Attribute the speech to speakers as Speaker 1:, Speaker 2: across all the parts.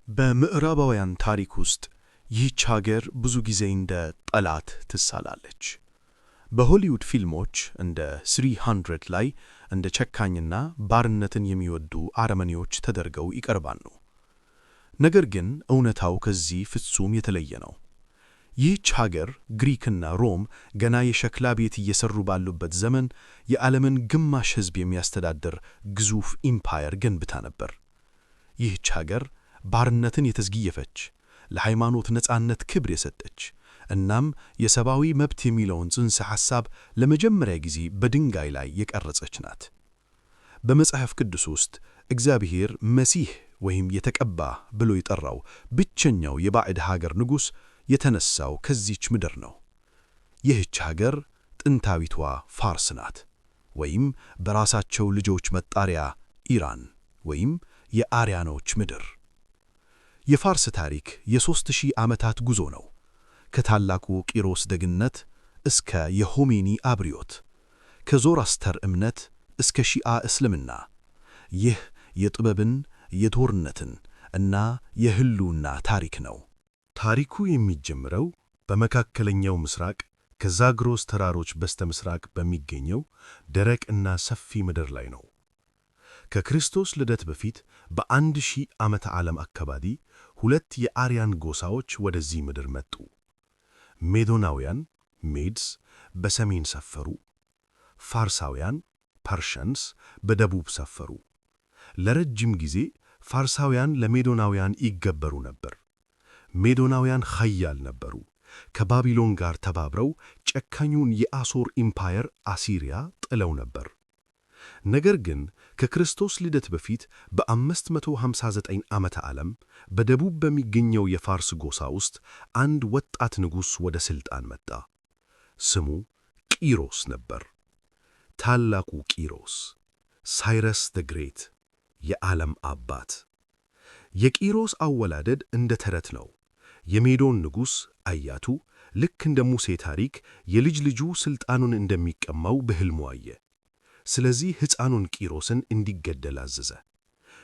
Speaker 1: በምዕራባውያን ታሪክ ውስጥ ይህች ሀገር ብዙ ጊዜ እንደ ጠላት ትሳላለች። በሆሊውድ ፊልሞች እንደ 300 ላይ እንደ ጨካኝና ባርነትን የሚወዱ አረመኔዎች ተደርገው ይቀርባሉ። ነገር ግን እውነታው ከዚህ ፍጹም የተለየ ነው። ይህች ሀገር ግሪክና ሮም ገና የሸክላ ቤት እየሰሩ ባሉበት ዘመን የዓለምን ግማሽ ሕዝብ የሚያስተዳድር ግዙፍ ኢምፓየር ገንብታ ነበር። ይህች ሀገር ባርነትን የተዝጊየፈች፣ ለሃይማኖት ነጻነት ክብር የሰጠች እናም የሰብአዊ መብት የሚለውን ጽንሰ ሐሳብ ለመጀመሪያ ጊዜ በድንጋይ ላይ የቀረጸች ናት። በመጽሐፍ ቅዱስ ውስጥ እግዚአብሔር መሲህ ወይም የተቀባ ብሎ የጠራው ብቸኛው የባዕድ ሀገር ንጉሥ የተነሳው ከዚች ምድር ነው። ይህች ሀገር ጥንታዊቷ ፋርስ ናት፣ ወይም በራሳቸው ልጆች መጣሪያ ኢራን ወይም የአርያኖች ምድር። የፋርስ ታሪክ የ3000 ዓመታት ጉዞ ነው። ከታላቁ ቂሮስ ደግነት እስከ የሆሜኒ አብዮት፣ ከዞራስተር እምነት እስከ ሺዓ እስልምና። ይህ የጥበብን፣ የጦርነትን እና የህልውና ታሪክ ነው።
Speaker 2: ታሪኩ የሚጀምረው በመካከለኛው ምስራቅ ከዛግሮስ ተራሮች በስተምስራቅ በሚገኘው ደረቅ እና ሰፊ ምድር ላይ ነው። ከክርስቶስ ልደት በፊት በ1000 ዓመተ ዓለም አካባቢ ሁለት የአርያን ጎሳዎች ወደዚህ ምድር መጡ። ሜዶናውያን ሜድስ በሰሜን ሰፈሩ፣ ፋርሳውያን ፐርሺያንስ በደቡብ ሰፈሩ። ለረጅም ጊዜ ፋርሳውያን ለሜዶናውያን ይገበሩ ነበር። ሜዶናውያን ኃያል ነበሩ። ከባቢሎን ጋር ተባብረው ጨካኙን የአሦር ኢምፓየር አሲሪያ ጥለው ነበር። ነገር ግን ከክርስቶስ ልደት በፊት በ559 ዓመተ ዓለም በደቡብ በሚገኘው የፋርስ ጎሳ ውስጥ አንድ ወጣት ንጉሥ ወደ ሥልጣን መጣ። ስሙ ቂሮስ ነበር። ታላቁ ቂሮስ፣ ሳይረስ ዘ ግሬት፣ የዓለም አባት። የቂሮስ አወላደድ እንደ ተረት ነው። የሜዶን ንጉሥ አያቱ ልክ እንደ ሙሴ ታሪክ የልጅ ልጁ ሥልጣኑን እንደሚቀማው በሕልሙ አየ። ስለዚህ ሕፃኑን ቂሮስን እንዲገደል አዘዘ።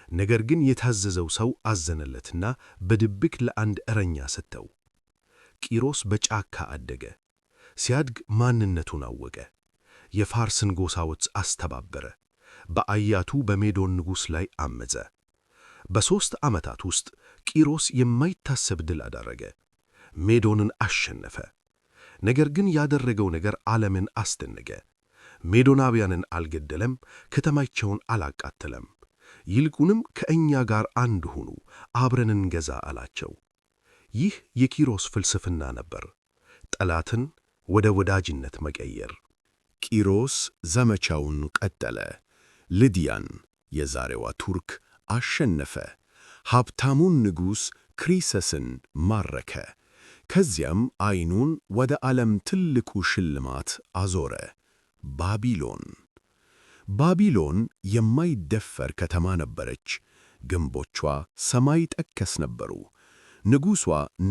Speaker 2: ነገር ግን የታዘዘው ሰው አዘነለትና በድብቅ ለአንድ እረኛ ሰጠው። ቂሮስ በጫካ አደገ። ሲያድግ ማንነቱን አወቀ። የፋርስን ጎሳዎች አስተባበረ። በአያቱ በሜዶን ንጉሥ ላይ አመፀ። በ3 ዓመታት ውስጥ ቂሮስ የማይታሰብ ድል አደረገ። ሜዶንን አሸነፈ። ነገር ግን ያደረገው ነገር ዓለምን አስደነቀ። ሜዶናውያንን አልገደለም፣ ከተማቸውን አላቃተለም። ይልቁንም ከእኛ ጋር አንድ ሁኑ፣ አብረን እንገዛ አላቸው። ይህ የቂሮስ ፍልስፍና ነበር፣ ጠላትን ወደ ወዳጅነት መቀየር። ቂሮስ ዘመቻውን ቀጠለ። ልዲያን የዛሬዋ ቱርክ አሸነፈ። ሀብታሙን ንጉሥ ክሪሰስን ማረከ። ከዚያም ዓይኑን ወደ ዓለም ትልቁ ሽልማት አዞረ፣ ባቢሎን። ባቢሎን የማይደፈር ከተማ ነበረች። ግንቦቿ ሰማይ ጠቀስ ነበሩ። ንጉሷ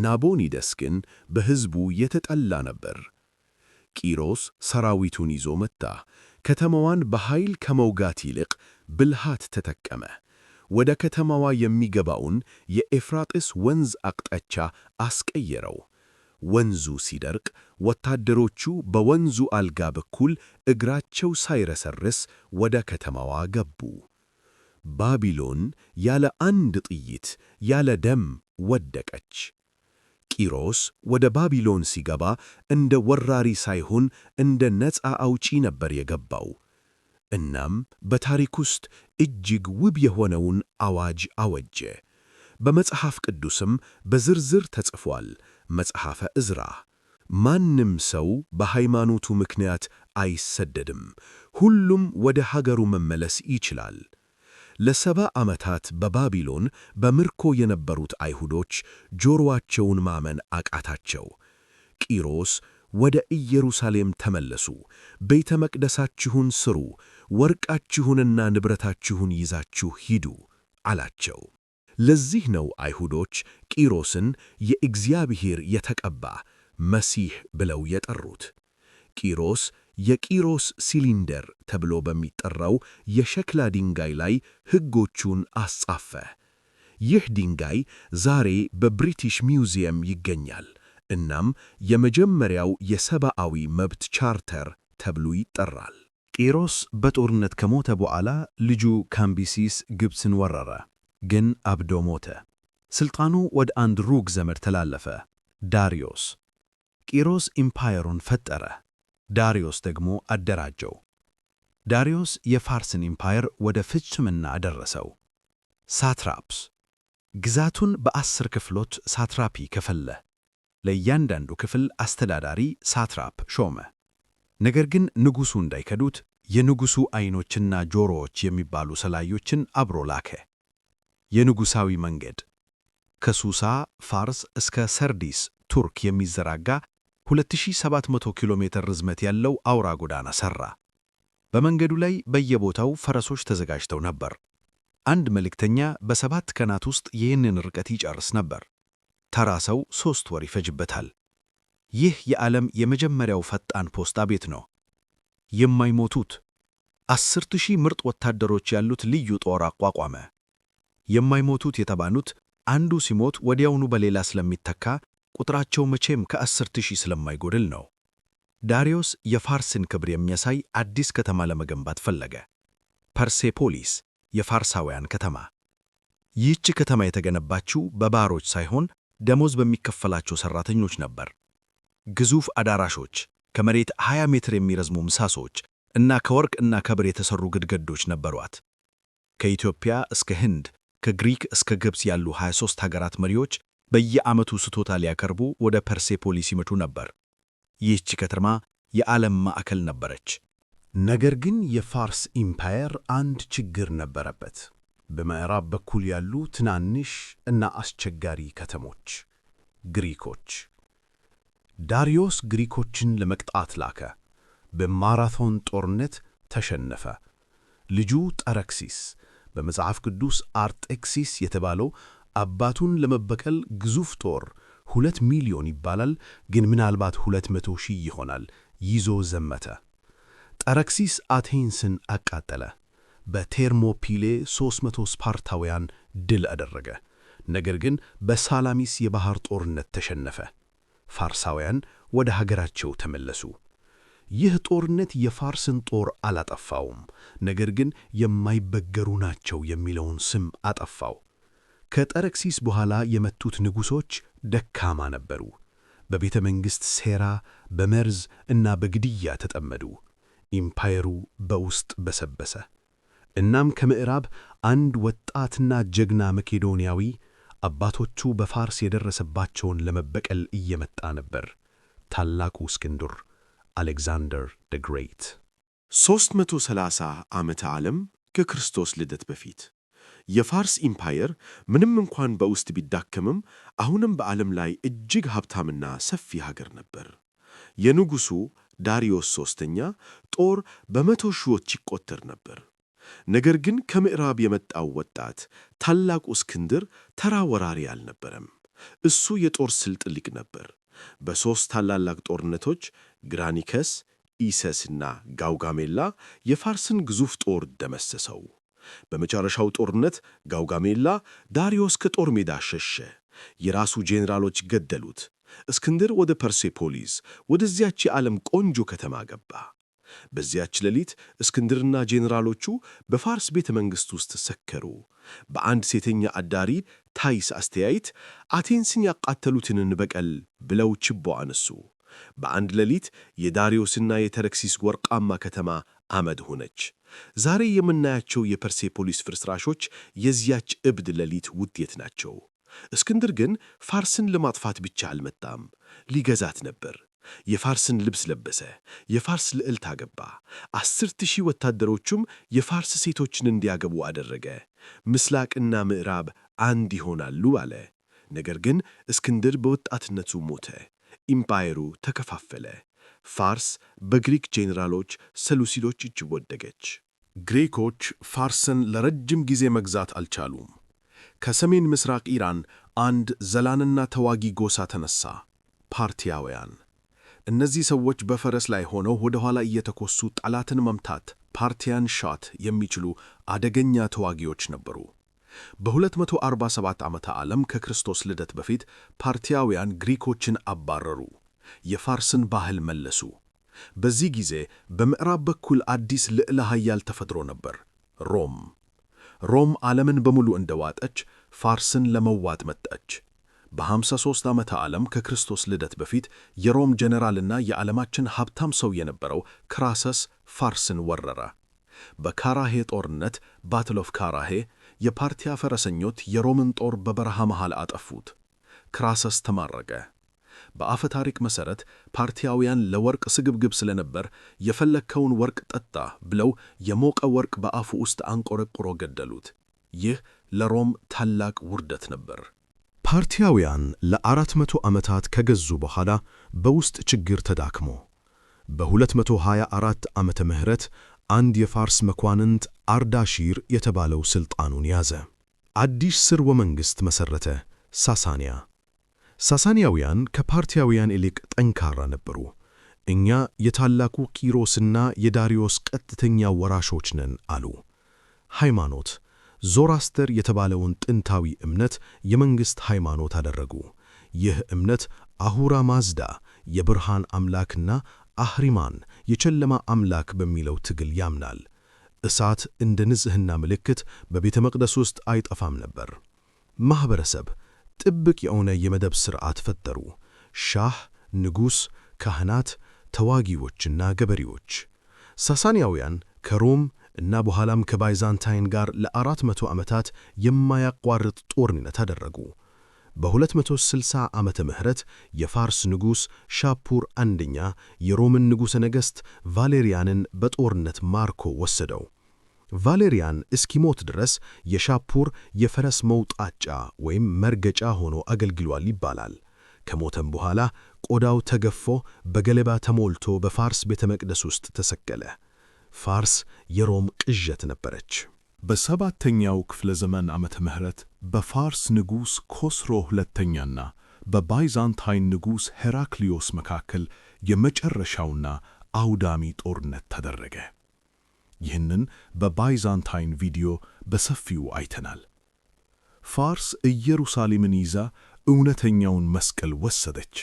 Speaker 2: ናቦኒደስ ግን በሕዝቡ የተጠላ ነበር። ቂሮስ ሰራዊቱን ይዞ መጣ። ከተማዋን በኃይል ከመውጋት ይልቅ ብልሃት ተጠቀመ። ወደ ከተማዋ የሚገባውን የኤፍራጥስ ወንዝ አቅጣጫ አስቀየረው። ወንዙ ሲደርቅ ወታደሮቹ በወንዙ አልጋ በኩል እግራቸው ሳይረሰርስ ወደ ከተማዋ ገቡ። ባቢሎን ያለ አንድ ጥይት፣ ያለ ደም ወደቀች። ቂሮስ ወደ ባቢሎን ሲገባ እንደ ወራሪ ሳይሆን እንደ ነፃ አውጪ ነበር የገባው። እናም በታሪክ ውስጥ እጅግ ውብ የሆነውን አዋጅ አወጀ። በመጽሐፍ ቅዱስም በዝርዝር ተጽፏል። መጽሐፈ ዕዝራ፣ ማንም ሰው በሃይማኖቱ ምክንያት አይሰደድም፣ ሁሉም ወደ ሀገሩ መመለስ ይችላል። ለ70 ዓመታት በባቢሎን በምርኮ የነበሩት አይሁዶች ጆሮአቸውን ማመን አቃታቸው። ቂሮስ ወደ ኢየሩሳሌም ተመለሱ፣ ቤተ መቅደሳችሁን ሥሩ፣ ወርቃችሁንና ንብረታችሁን ይዛችሁ ሂዱ አላቸው። ለዚህ ነው አይሁዶች ቂሮስን የእግዚአብሔር የተቀባ መሲህ ብለው የጠሩት። ቂሮስ የቂሮስ ሲሊንደር ተብሎ በሚጠራው የሸክላ ድንጋይ ላይ ሕጎቹን አስጻፈ። ይህ ድንጋይ ዛሬ በብሪቲሽ ሚውዚየም ይገኛል። እናም የመጀመሪያው የሰብአዊ መብት ቻርተር ተብሎ ይጠራል።
Speaker 1: ቂሮስ በጦርነት ከሞተ በኋላ ልጁ ካምቢሲስ ግብፅን ወረረ፣ ግን አብዶ ሞተ። ሥልጣኑ ወደ አንድ ሩቅ ዘመድ ተላለፈ፣ ዳሪዮስ። ቂሮስ ኢምፓየሩን ፈጠረ፣ ዳሪዮስ ደግሞ አደራጀው። ዳሪዮስ የፋርስን ኢምፓየር ወደ ፍጽምና አደረሰው። ሳትራፕስ ግዛቱን በ10 ክፍሎች ሳትራፒ ከፈለ። ለእያንዳንዱ ክፍል አስተዳዳሪ ሳትራፕ ሾመ። ነገር ግን ንጉሡ እንዳይከዱት የንጉሡ ዐይኖችና ጆሮዎች የሚባሉ ሰላዮችን አብሮ ላከ። የንጉሣዊ መንገድ ከሱሳ ፋርስ እስከ ሰርዲስ ቱርክ የሚዘረጋ 2700 ኪሎ ሜትር ርዝመት ያለው አውራ ጎዳና ሠራ። በመንገዱ ላይ በየቦታው ፈረሶች ተዘጋጅተው ነበር። አንድ መልእክተኛ በ7 ቀናት ውስጥ ይህንን ርቀት ይጨርስ ነበር። ተራ ሰው 3 ወር ይፈጅበታል። ይህ የዓለም የመጀመሪያው ፈጣን ፖስታ ቤት ነው። የማይሞቱት 10,000 ምርጥ ወታደሮች ያሉት ልዩ ጦር አቋቋመ። የማይሞቱት የተባሉት አንዱ ሲሞት ወዲያውኑ በሌላ ስለሚተካ ቁጥራቸው መቼም ከ10,000 ስለማይጎድል ነው። ዳሪዮስ የፋርስን ክብር የሚያሳይ አዲስ ከተማ ለመገንባት ፈለገ። ፐርሴፖሊስ፣ የፋርሳውያን ከተማ። ይህች ከተማ የተገነባችው በባሮች ሳይሆን ደሞዝ በሚከፈላቸው ሠራተኞች ነበር። ግዙፍ አዳራሾች፣ ከመሬት 20 ሜትር የሚረዝሙ ምሰሶች እና ከወርቅ እና ከብር የተሠሩ ግድግዳዎች ነበሯት። ከኢትዮጵያ እስከ ህንድ፣ ከግሪክ እስከ ግብፅ ያሉ 23 ሀገራት መሪዎች በየዓመቱ ስጦታ ሊያቀርቡ ወደ ፐርሴፖሊስ ይመጡ ነበር። ይህች ከተማ የዓለም ማዕከል ነበረች።
Speaker 2: ነገር ግን የፋርስ ኢምፓየር አንድ ችግር ነበረበት። በምዕራብ በኩል ያሉ ትናንሽ እና አስቸጋሪ ከተሞች፣ ግሪኮች። ዳሪዮስ ግሪኮችን ለመቅጣት ላከ። በማራቶን ጦርነት ተሸነፈ። ልጁ ጠረክሲስ፣ በመጽሐፍ ቅዱስ አርጤክሲስ የተባለው አባቱን ለመበቀል ግዙፍ ጦር 2 ሚሊዮን ይባላል፣ ግን ምናልባት 200,000 ይሆናል፣ ይዞ ዘመተ። ጠረክሲስ አቴንስን አቃጠለ። በቴርሞፒሌ 300 ስፓርታውያን ድል አደረገ። ነገር ግን በሳላሚስ የባሕር ጦርነት ተሸነፈ። ፋርሳውያን ወደ ሀገራቸው ተመለሱ። ይህ ጦርነት የፋርስን ጦር አላጠፋውም፣ ነገር ግን የማይበገሩ ናቸው የሚለውን ስም አጠፋው። ከጠረክሲስ በኋላ የመጡት ንጉሶች ደካማ ነበሩ። በቤተ መንግሥት ሴራ፣ በመርዝ እና በግድያ ተጠመዱ። ኢምፓየሩ በውስጥ በሰበሰ። እናም ከምዕራብ አንድ ወጣትና ጀግና መቄዶንያዊ አባቶቹ በፋርስ የደረሰባቸውን ለመበቀል እየመጣ ነበር። ታላቁ እስክንድር፣ አሌክዛንደር ደ ግሬት።
Speaker 3: 330 ዓመተ ዓለም ከክርስቶስ ልደት በፊት የፋርስ ኢምፓየር ምንም እንኳን በውስጥ ቢዳከምም አሁንም በዓለም ላይ እጅግ ሀብታምና ሰፊ ሀገር ነበር። የንጉሡ ዳሪዮስ ሦስተኛ ጦር በ100 ሺዎች ይቆጠር ነበር። ነገር ግን ከምዕራብ የመጣው ወጣት ታላቁ እስክንድር ተራ ወራሪ አልነበረም። እሱ የጦር ስልት ሊቅ ነበር። በ3 ታላላቅ ጦርነቶች ግራኒከስ፣ ኢሰስና ጋውጋሜላ የፋርስን ግዙፍ ጦር ደመሰሰው። በመጨረሻው ጦርነት ጋውጋሜላ ዳሪዮስ ከጦር ሜዳ ሸሸ። የራሱ ጄኔራሎች ገደሉት። እስክንድር ወደ ፐርሴፖሊስ፣ ወደዚያች የዓለም ቆንጆ ከተማ ገባ። በዚያች ሌሊት እስክንድርና ጄኔራሎቹ በፋርስ ቤተ መንግሥት ውስጥ ሰከሩ። በአንድ ሴተኛ አዳሪ ታይስ አስተያየት አቴንስን ያቃተሉትን እንበቀል ብለው ችቦ አነሱ። በአንድ ሌሊት የዳሪዮስና የተረክሲስ ወርቃማ ከተማ አመድ ሆነች። ዛሬ የምናያቸው የፐርሴፖሊስ ፍርስራሾች የዚያች እብድ ሌሊት ውጤት ናቸው። እስክንድር ግን ፋርስን ለማጥፋት ብቻ አልመጣም፣ ሊገዛት ነበር። የፋርስን ልብስ ለበሰ፣ የፋርስ ልዕልት አገባ። 10,000 ወታደሮቹም የፋርስ ሴቶችን እንዲያገቡ አደረገ። ምስራቅና ምዕራብ አንድ ይሆናሉ አለ። ነገር ግን እስክንድር በወጣትነቱ ሞተ። ኢምፓየሩ ተከፋፈለ። ፋርስ በግሪክ ጄኔራሎች ሰሉሲዶች እጅ ወደቀች።
Speaker 2: ግሪኮች ፋርስን ለረጅም ጊዜ መግዛት አልቻሉም። ከሰሜን ምስራቅ ኢራን አንድ ዘላንና ተዋጊ ጎሳ ተነሳ፣ ፓርቲያውያን። እነዚህ ሰዎች በፈረስ ላይ ሆነው ወደ ኋላ እየተኮሱ ጠላትን መምታት ፓርቲያን ሻት የሚችሉ አደገኛ ተዋጊዎች ነበሩ። በ247 ዓመተ ዓለም ከክርስቶስ ልደት በፊት ፓርቲያውያን ግሪኮችን አባረሩ፣ የፋርስን ባህል መለሱ። በዚህ ጊዜ በምዕራብ በኩል አዲስ ልዕለ ኃያል ተፈጥሮ ነበር፣ ሮም። ሮም ዓለምን በሙሉ እንደዋጠች ፋርስን ለመዋጥ መጣች። በ53 ዓመተ ዓለም ከክርስቶስ ልደት በፊት የሮም ጀነራልና የዓለማችን ሀብታም ሰው የነበረው ክራሰስ ፋርስን ወረረ። በካራሄ ጦርነት ባትል ኦፍ ካራሄ የፓርቲያ ፈረሰኞች የሮምን ጦር በበረሃ መሃል አጠፉት። ክራሰስ ተማረከ። በአፈ ታሪክ መሠረት ፓርቲያውያን ለወርቅ ስግብግብ ስለነበር የፈለግከውን ወርቅ ጠጣ ብለው የሞቀ ወርቅ በአፉ ውስጥ አንቆረቁሮ ገደሉት። ይህ ለሮም ታላቅ ውርደት ነበር።
Speaker 1: ፓርቲያውያን ለ400 ዓመታት ከገዙ በኋላ በውስጥ ችግር ተዳክሞ በ224 ዓመተ ምህረት አንድ የፋርስ መኳንንት አርዳሺር የተባለው ሥልጣኑን ያዘ። አዲስ ሥርወ መንግሥት መሠረተ፣ ሳሳንያ። ሳሳንያውያን ከፓርቲያውያን ይልቅ ጠንካራ ነበሩ። እኛ የታላቁ ቂሮስና የዳሪዮስ ቀጥተኛ ወራሾች ነን አሉ። ሃይማኖት ዞራስተር የተባለውን ጥንታዊ እምነት የመንግሥት ሃይማኖት አደረጉ። ይህ እምነት አሁራ ማዝዳ የብርሃን አምላክና አህሪማን የጨለማ አምላክ በሚለው ትግል ያምናል። እሳት እንደ ንጽሕና ምልክት በቤተ መቅደስ ውስጥ አይጠፋም ነበር። ማኅበረሰብ ጥብቅ የሆነ የመደብ ሥርዓት ፈጠሩ። ሻህ፣ ንጉሥ፣ ካህናት፣ ተዋጊዎችና ገበሬዎች። ሳሳንያውያን ከሮም እና በኋላም ከባይዛንታይን ጋር ለ400 ዓመታት የማያቋርጥ ጦርነት አደረጉ። በ260 ዓመተ ምህረት የፋርስ ንጉሥ ሻፑር አንደኛ የሮምን ንጉሠ ነገሥት ቫሌሪያንን በጦርነት ማርኮ ወሰደው። ቫሌሪያን እስኪሞት ድረስ የሻፑር የፈረስ መውጣጫ ወይም መርገጫ ሆኖ አገልግሏል ይባላል። ከሞተም በኋላ ቆዳው ተገፎ በገለባ ተሞልቶ በፋርስ ቤተ መቅደስ ውስጥ ተሰቀለ። ፋርስ የሮም ቅዠት ነበረች።
Speaker 2: በሰባተኛው ክፍለ ዘመን ዓመተ ምህረት በፋርስ ንጉሥ ኮስሮ ሁለተኛና በባይዛንታይን ንጉሥ ሄራክሊዮስ መካከል የመጨረሻውና አውዳሚ ጦርነት ተደረገ። ይህንን በባይዛንታይን ቪዲዮ በሰፊው አይተናል። ፋርስ ኢየሩሳሌምን ይዛ እውነተኛውን መስቀል ወሰደች።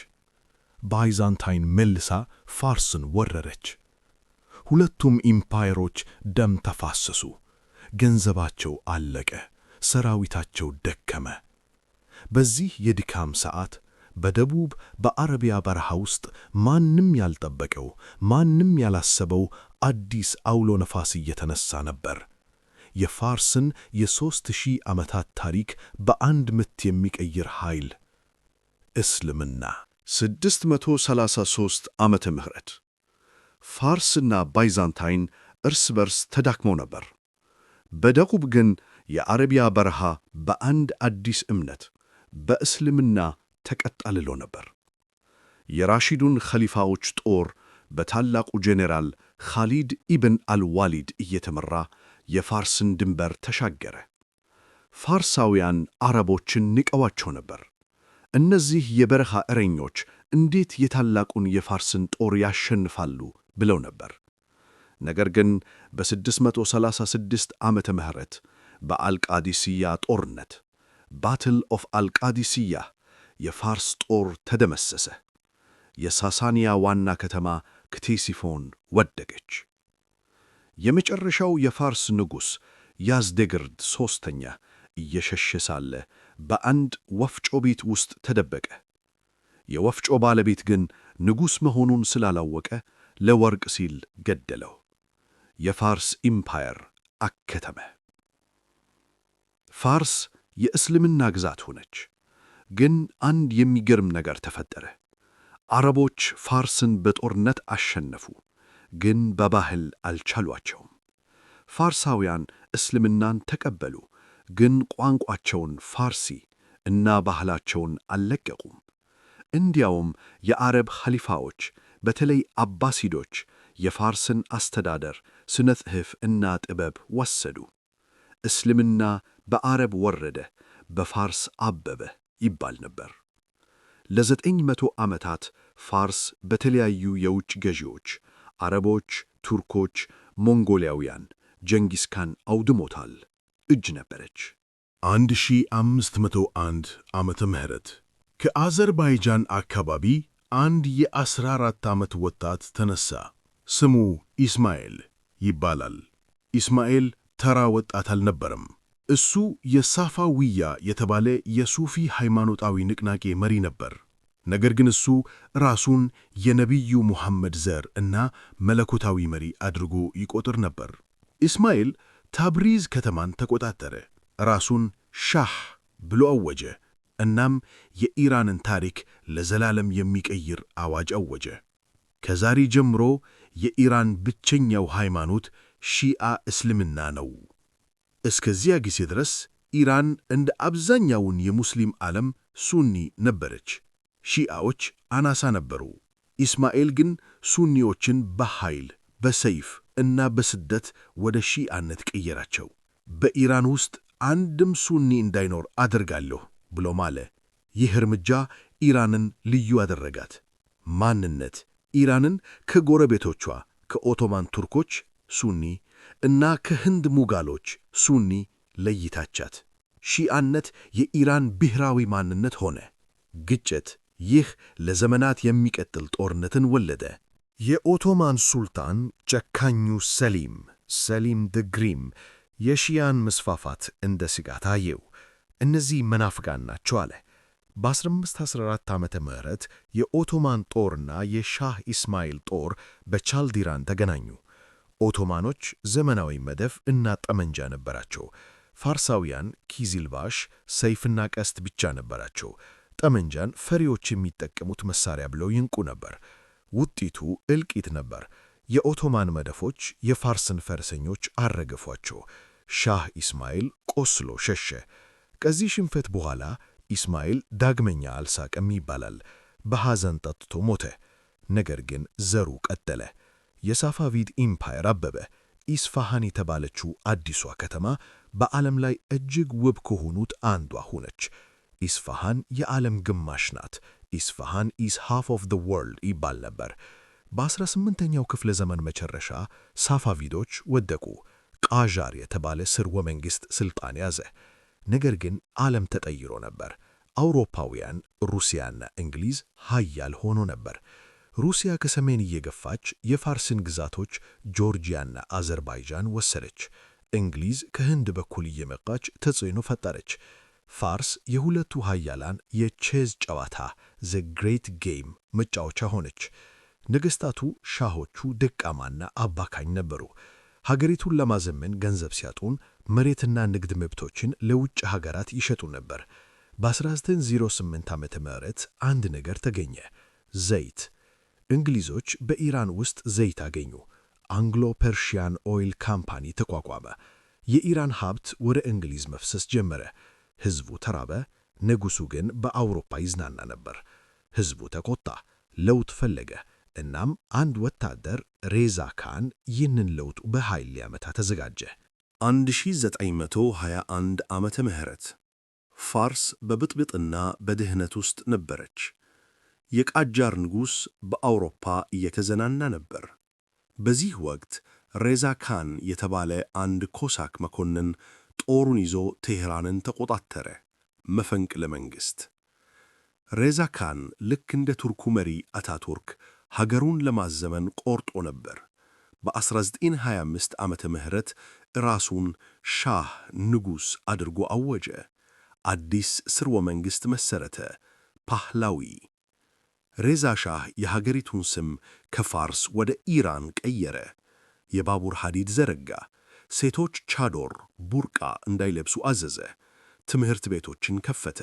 Speaker 2: ባይዛንታይን መልሳ ፋርስን ወረረች። ሁለቱም ኢምፓየሮች ደም ተፋሰሱ። ገንዘባቸው አለቀ፣ ሰራዊታቸው ደከመ። በዚህ የድካም ሰዓት በደቡብ በአረቢያ በረሃ ውስጥ ማንም ያልጠበቀው ማንም ያላሰበው አዲስ አውሎ ነፋስ እየተነሳ ነበር። የፋርስን የ3000 ዓመታት ታሪክ በአንድ ምት የሚቀይር ኃይል። እስልምና 633 ዓመተ ምህረት ፋርስና ባይዛንታይን እርስ በርስ ተዳክመው ነበር። በደቡብ ግን የአረቢያ በረሃ በአንድ አዲስ እምነት በእስልምና ተቀጣልሎ ነበር። የራሺዱን ኸሊፋዎች ጦር በታላቁ ጄኔራል ኻሊድ ኢብን አልዋሊድ እየተመራ የፋርስን ድንበር ተሻገረ። ፋርሳውያን አረቦችን ንቀዋቸው ነበር። እነዚህ የበረሃ እረኞች እንዴት የታላቁን የፋርስን ጦር ያሸንፋሉ ብለው ነበር። ነገር ግን በ636 ዓመተ ምህረት በአልቃዲስያ ጦርነት ባትል ኦፍ አልቃዲስያ የፋርስ ጦር ተደመሰሰ። የሳሳንያ ዋና ከተማ ክቴሲፎን ወደቀች። የመጨረሻው የፋርስ ንጉሥ ያዝዴግርድ ሦስተኛ እየሸሸ ሳለ በአንድ ወፍጮ ቤት ውስጥ ተደበቀ። የወፍጮ ባለቤት ግን ንጉሥ መሆኑን ስላላወቀ ለወርቅ ሲል ገደለው። የፋርስ ኢምፓየር አከተመ። ፋርስ የእስልምና ግዛት ሆነች። ግን አንድ የሚገርም ነገር ተፈጠረ። አረቦች ፋርስን በጦርነት አሸነፉ፣ ግን በባህል አልቻሏቸውም። ፋርሳውያን እስልምናን ተቀበሉ፣ ግን ቋንቋቸውን ፋርሲ እና ባህላቸውን አልለቀቁም። እንዲያውም የአረብ ኸሊፋዎች በተለይ አባሲዶች የፋርስን አስተዳደር፣ ስነ ጽሑፍ እና ጥበብ ወሰዱ። እስልምና በአረብ ወረደ፣ በፋርስ አበበ ይባል ነበር። ለ900 ዓመታት ፋርስ በተለያዩ የውጭ ገዢዎች አረቦች፣ ቱርኮች፣ ሞንጎሊያውያን ጀንጊስ ካን አውድሞታል እጅ ነበረች። 1501 ዓመተ ምህረት ከአዘርባይጃን አካባቢ አንድ የ14 ዓመት ወጣት ተነሳ። ስሙ ኢስማኤል ይባላል። ኢስማኤል ተራ ወጣት አልነበረም። እሱ የሳፋዊያ የተባለ የሱፊ ሃይማኖታዊ ንቅናቄ መሪ ነበር። ነገር ግን እሱ ራሱን የነቢዩ ሙሐመድ ዘር እና መለኮታዊ መሪ አድርጎ ይቆጥር ነበር። ኢስማኤል ታብሪዝ ከተማን ተቆጣጠረ። ራሱን ሻህ ብሎ አወጀ። እናም የኢራንን ታሪክ ለዘላለም የሚቀይር አዋጅ አወጀ። ከዛሬ ጀምሮ የኢራን ብቸኛው ሃይማኖት ሺዓ እስልምና ነው። እስከዚያ ጊዜ ድረስ ኢራን እንደ አብዛኛውን የሙስሊም ዓለም ሱኒ ነበረች። ሺዓዎች አናሳ ነበሩ። ኢስማኤል ግን ሱኒዎችን በኃይል በሰይፍ እና በስደት ወደ ሺዓነት ቀየራቸው። በኢራን ውስጥ አንድም ሱኒ እንዳይኖር አደርጋለሁ ብሎ ማለ። ይህ እርምጃ ኢራንን ልዩ አደረጋት። ማንነት ኢራንን ከጎረቤቶቿ ከኦቶማን ቱርኮች ሱኒ እና ከህንድ ሙጋሎች ሱኒ ለይታቻት። ሺዓነት የኢራን ብሔራዊ ማንነት ሆነ። ግጭት ይህ ለዘመናት የሚቀጥል ጦርነትን ወለደ። የኦቶማን ሱልጣን ጨካኙ ሰሊም ድግሪም የሺያን መስፋፋት እንደ ስጋት አየው። እነዚህ መናፍቃን ናቸው አለ። በ1514 ዓመተ ምህረት የኦቶማን ጦርና የሻህ ኢስማኤል ጦር በቻልዲራን ተገናኙ። ኦቶማኖች ዘመናዊ መድፍ እና ጠመንጃ ነበራቸው። ፋርሳውያን ኪዚልባሽ ሰይፍና ቀስት ብቻ ነበራቸው። ጠመንጃን ፈሪዎች የሚጠቀሙት መሳሪያ ብለው ይንቁ ነበር። ውጤቱ እልቂት ነበር። የኦቶማን መድፎች የፋርስን ፈረሰኞች አረገፏቸው። ሻህ ኢስማኤል ቆስሎ ሸሸ። ከዚህ ሽንፈት በኋላ ኢስማኤል ዳግመኛ አልሳቀም ይባላል። በሐዘን ጠጥቶ ሞተ። ነገር ግን ዘሩ ቀጠለ። የሳፋቪድ ኢምፓየር አበበ። ኢስፋሃን የተባለችው አዲሷ ከተማ በዓለም ላይ እጅግ ውብ ከሆኑት አንዷ ሆነች። ኢስፋሃን የዓለም ግማሽ ናት። ኢስፋሃን ኢዝ ሃፍ ኦፍ ዘ ወርልድ ይባል ነበር። በ18ኛው ክፍለ ዘመን መጨረሻ ሳፋቪዶች ወደቁ። ቃዣር የተባለ ስርወ መንግሥት ሥልጣን ያዘ። ነገር ግን ዓለም ተቀይሮ ነበር። አውሮፓውያን ሩሲያና እንግሊዝ ኃያል ሆኖ ነበር። ሩሲያ ከሰሜን እየገፋች የፋርስን ግዛቶች ጆርጂያና አዘርባይጃን ወሰደች። እንግሊዝ ከህንድ በኩል እየመጣች ተጽዕኖ ፈጠረች። ፋርስ የሁለቱ ኃያላን የቼዝ ጨዋታ ዘ ግሬት ጌም መጫወቻ ሆነች። ነገሥታቱ ሻሆቹ ደካማና አባካኝ ነበሩ። ሀገሪቱን ለማዘመን ገንዘብ ሲያጡን መሬትና ንግድ መብቶችን ለውጭ ሀገራት ይሸጡ ነበር። በ1908 ዓመተ ምህረት አንድ ነገር ተገኘ፣ ዘይት። እንግሊዞች በኢራን ውስጥ ዘይት አገኙ። አንግሎ ፐርሺያን ኦይል ካምፓኒ ተቋቋመ። የኢራን ሀብት ወደ እንግሊዝ መፍሰስ ጀመረ። ሕዝቡ ተራበ። ንጉሡ ግን በአውሮፓ ይዝናና ነበር። ሕዝቡ ተቆጣ፣ ለውጥ ፈለገ። እናም አንድ ወታደር ሬዛ ካን ይህንን ለውጥ በኃይል ሊያመታ ተዘጋጀ።
Speaker 3: 1921 ዓመተ ምህረት ፋርስ በብጥብጥና በድህነት ውስጥ ነበረች። የቃጃር ንጉሥ በአውሮፓ እየተዘናና ነበር። በዚህ ወቅት ሬዛ ካን የተባለ አንድ ኮሳክ መኮንን ጦሩን ይዞ ቴህራንን ተቆጣጠረ። መፈንቅለ መንግሥት። ሬዛ ካን ልክ እንደ ቱርኩ መሪ አታቱርክ ሀገሩን ለማዘመን ቆርጦ ነበር። በ1925 ዓመተ ምህረት ራሱን ሻህ ንጉሥ አድርጎ አወጀ። አዲስ ስርወ መንግሥት መሠረተ፣ ፓህላዊ። ሬዛ ሻህ የሀገሪቱን ስም ከፋርስ ወደ ኢራን ቀየረ። የባቡር ሐዲድ ዘረጋ። ሴቶች ቻዶር ቡርቃ እንዳይለብሱ አዘዘ። ትምህርት ቤቶችን ከፈተ።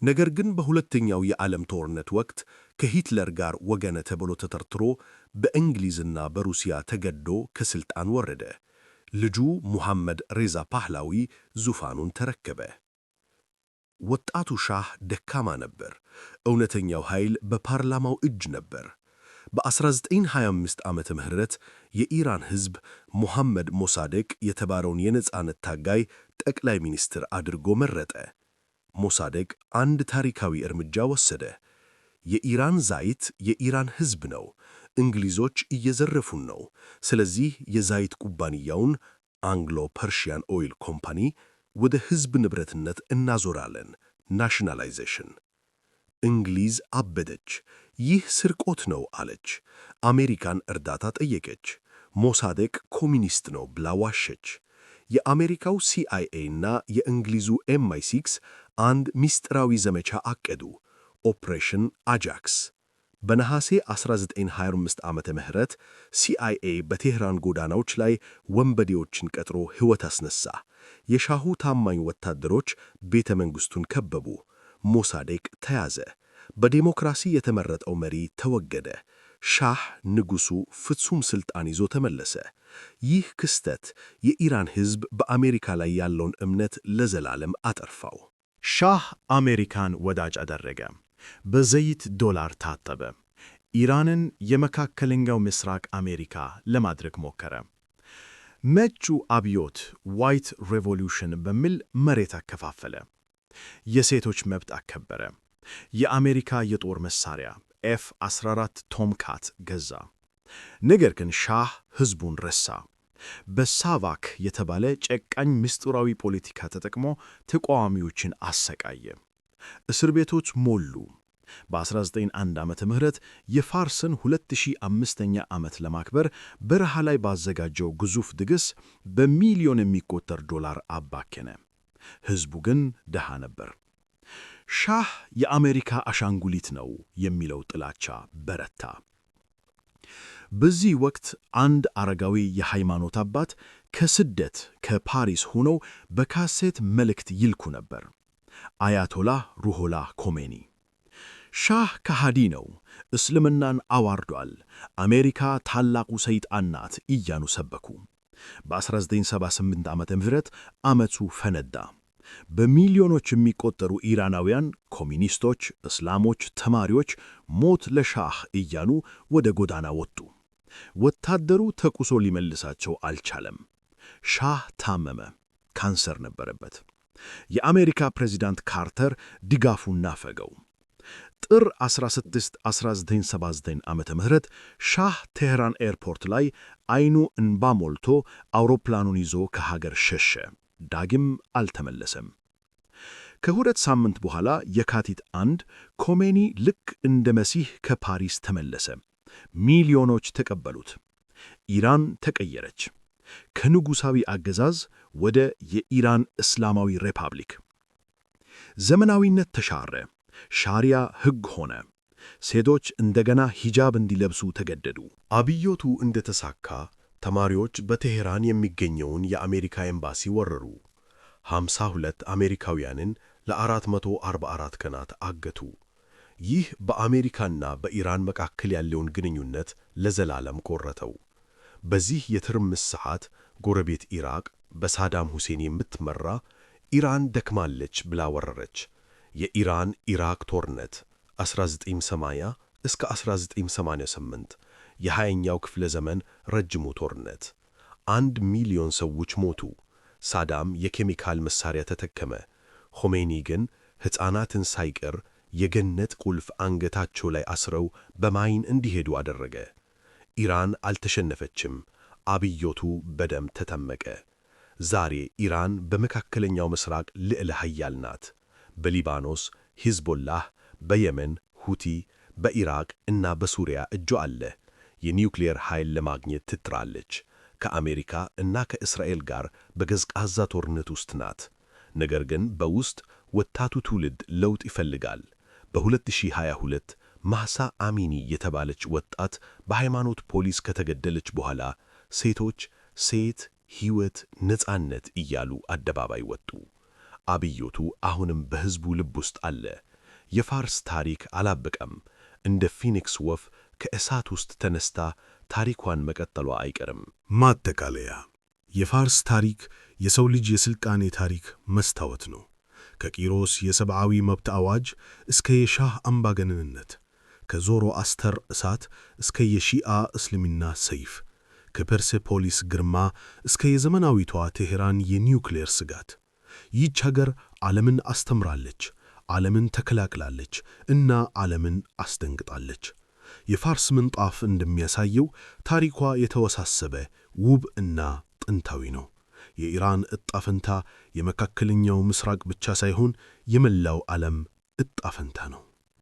Speaker 3: ነገር ግን በሁለተኛው የዓለም ጦርነት ወቅት ከሂትለር ጋር ወገነ ተብሎ ተጠርጥሮ በእንግሊዝና በሩሲያ ተገዶ ከሥልጣን ወረደ። ልጁ ሙሐመድ ሬዛ ፓህላዊ ዙፋኑን ተረከበ። ወጣቱ ሻህ ደካማ ነበር። እውነተኛው ኃይል በፓርላማው እጅ ነበር። በ1925 ዓመተ ምህረት የኢራን ሕዝብ ሙሐመድ ሞሳዴቅ የተባለውን የነጻነት ታጋይ ጠቅላይ ሚኒስትር አድርጎ መረጠ። ሞሳዴቅ አንድ ታሪካዊ እርምጃ ወሰደ። የኢራን ዘይት የኢራን ሕዝብ ነው። እንግሊዞች እየዘረፉን ነው። ስለዚህ የዛይት ኩባንያውን አንግሎ ፐርሺያን ኦይል ኮምፓኒ
Speaker 2: ወደ ሕዝብ ንብረትነት እናዞራለን። ናሽናላይዜሽን። እንግሊዝ አበደች። ይህ ስርቆት ነው አለች። አሜሪካን እርዳታ ጠየቀች። ሞሳዴቅ ኮሚኒስት ነው ብላ ዋሸች። የአሜሪካው ሲአይኤ እና የእንግሊዙ MI6 አንድ ምስጢራዊ ዘመቻ አቀዱ፣ ኦፕሬሽን አጃክስ። በነሐሴ 1925 ዓመተ ምህረት ሲአይኤ በቴህራን ጎዳናዎች ላይ ወንበዴዎችን ቀጥሮ ሕይወት አስነሳ። የሻሁ ታማኝ ወታደሮች ቤተ መንግሥቱን ከበቡ። ሞሳዴቅ ተያዘ። በዴሞክራሲ የተመረጠው መሪ ተወገደ። ሻህ ንጉሡ ፍጹም ሥልጣን ይዞ ተመለሰ። ይህ ክስተት የኢራን ሕዝብ በአሜሪካ ላይ ያለውን እምነት ለዘላለም አጠፋው።
Speaker 1: ሻህ አሜሪካን ወዳጅ አደረገ። በዘይት ዶላር ታጠበ። ኢራንን የመካከለኛው ምስራቅ አሜሪካ ለማድረግ ሞከረ። ነጩ አብዮት ዋይት ሬቮሉሽን በሚል መሬት አከፋፈለ። የሴቶች መብት አከበረ። የአሜሪካ የጦር መሳሪያ F-14 ቶምካት ገዛ። ነገር ግን ሻህ ሕዝቡን ረሳ። በሳቫክ የተባለ ጨካኝ ምስጢራዊ ፖለቲካ ተጠቅሞ ተቃዋሚዎችን አሰቃየ። እስር ቤቶች ሞሉ። በ1901 ዓመተ ምህረት የፋርስን 2005ኛ ዓመት ለማክበር በረሃ ላይ ባዘጋጀው ግዙፍ ድግስ በሚሊዮን የሚቆጠር ዶላር አባከነ። ሕዝቡ ግን ድሃ ነበር። ሻህ የአሜሪካ አሻንጉሊት ነው የሚለው ጥላቻ በረታ። በዚህ ወቅት አንድ አረጋዊ የሃይማኖት አባት ከስደት ከፓሪስ ሆነው በካሴት መልእክት ይልኩ ነበር። አያቶላህ ሩሆላህ ኮሜኒ። ሻህ ከሃዲ ነው፣ እስልምናን አዋርዷል፣ አሜሪካ ታላቁ ሰይጣን ናት እያሉ ሰበኩ። በ1978 ዓመተ ምህረት ዓመቱ ፈነዳ። በሚሊዮኖች የሚቆጠሩ ኢራናውያን ኮሚኒስቶች፣ እስላሞች፣ ተማሪዎች ሞት ለሻህ እያሉ ወደ ጎዳና ወጡ። ወታደሩ ተኩሶ ሊመልሳቸው አልቻለም። ሻህ ታመመ፣ ካንሰር ነበረበት። የአሜሪካ ፕሬዚዳንት ካርተር ድጋፉን ናፈገው። ጥር 16 1979 ዓመተ ምህረት ሻህ ቴህራን ኤርፖርት ላይ አይኑ እንባ ሞልቶ አውሮፕላኑን ይዞ ከሀገር ሸሸ። ዳግም አልተመለሰም። ከሁለት ሳምንት በኋላ የካቲት 1 ኮሜኒ ልክ እንደ መሲህ ከፓሪስ ተመለሰ። ሚሊዮኖች ተቀበሉት። ኢራን ተቀየረች። ከንጉሣዊ አገዛዝ ወደ የኢራን እስላማዊ ሪፐብሊክ። ዘመናዊነት ተሻረ። ሻሪያ ሕግ ሆነ። ሴቶች እንደገና ሂጃብ እንዲለብሱ ተገደዱ።
Speaker 2: አብዮቱ እንደተሳካ ተማሪዎች በቴሄራን የሚገኘውን የአሜሪካ ኤምባሲ ወረሩ። 52 አሜሪካውያንን ለ444 ቀናት አገቱ። ይህ በአሜሪካና በኢራን መካከል ያለውን ግንኙነት ለዘላለም ቆረጠው። በዚህ የትርምስ ሰዓት ጎረቤት ኢራቅ በሳዳም ሁሴን የምትመራ ኢራን ደክማለች ብላ ወረረች። የኢራን ኢራቅ ጦርነት 1980 እስከ 1988 የ20ኛው ክፍለ ዘመን ረጅሙ ጦርነት። 1 ሚሊዮን ሰዎች ሞቱ። ሳዳም የኬሚካል መሳሪያ ተጠቀመ። ኾሜኒ ግን ሕፃናትን ሳይቀር የገነት ቁልፍ አንገታቸው ላይ አስረው በማይን እንዲሄዱ አደረገ። ኢራን አልተሸነፈችም። አብዮቱ በደም ተጠመቀ። ዛሬ ኢራን በመካከለኛው ምስራቅ ልዕለ ኃያል ናት። በሊባኖስ ሂዝቦላህ፣ በየመን ሁቲ፣ በኢራቅ እና በሱሪያ እጇ አለ። የኒውክሌር ኃይል ለማግኘት ትጥራለች። ከአሜሪካ እና ከእስራኤል ጋር በቀዝቃዛ ጦርነት ውስጥ ናት። ነገር ግን በውስጥ ወጣቱ ትውልድ ለውጥ ይፈልጋል። በ2022 ማህሳ አሚኒ የተባለች ወጣት በሃይማኖት ፖሊስ ከተገደለች በኋላ ሴቶች ሴት፣ ሕይወት፣ ነፃነት እያሉ አደባባይ ወጡ። አብዮቱ አሁንም በሕዝቡ ልብ ውስጥ አለ። የፋርስ ታሪክ አላበቀም። እንደ ፊኒክስ ወፍ ከእሳት ውስጥ ተነስታ ታሪኳን መቀጠሏ አይቀርም።
Speaker 3: ማጠቃለያ፣ የፋርስ ታሪክ የሰው ልጅ የሥልጣኔ ታሪክ መስታወት ነው። ከቂሮስ የሰብዓዊ መብት አዋጅ እስከ የሻህ አምባገነንነት፣ ከዞሮአስተር እሳት እስከ የሺአ እስልምና ሰይፍ፣ ከፐርሴፖሊስ ግርማ እስከ የዘመናዊቷ ቴሄራን የኒውክሌር ስጋት። ይህች ሀገር ዓለምን አስተምራለች፣ ዓለምን ተከላክላለች እና ዓለምን አስደንግጣለች። የፋርስ ምንጣፍ እንደሚያሳየው ታሪኳ የተወሳሰበ ውብ እና ጥንታዊ ነው።
Speaker 2: የኢራን ዕጣ ፈንታ የመካከለኛው ምስራቅ ብቻ ሳይሆን የመላው ዓለም ዕጣ ፈንታ ነው።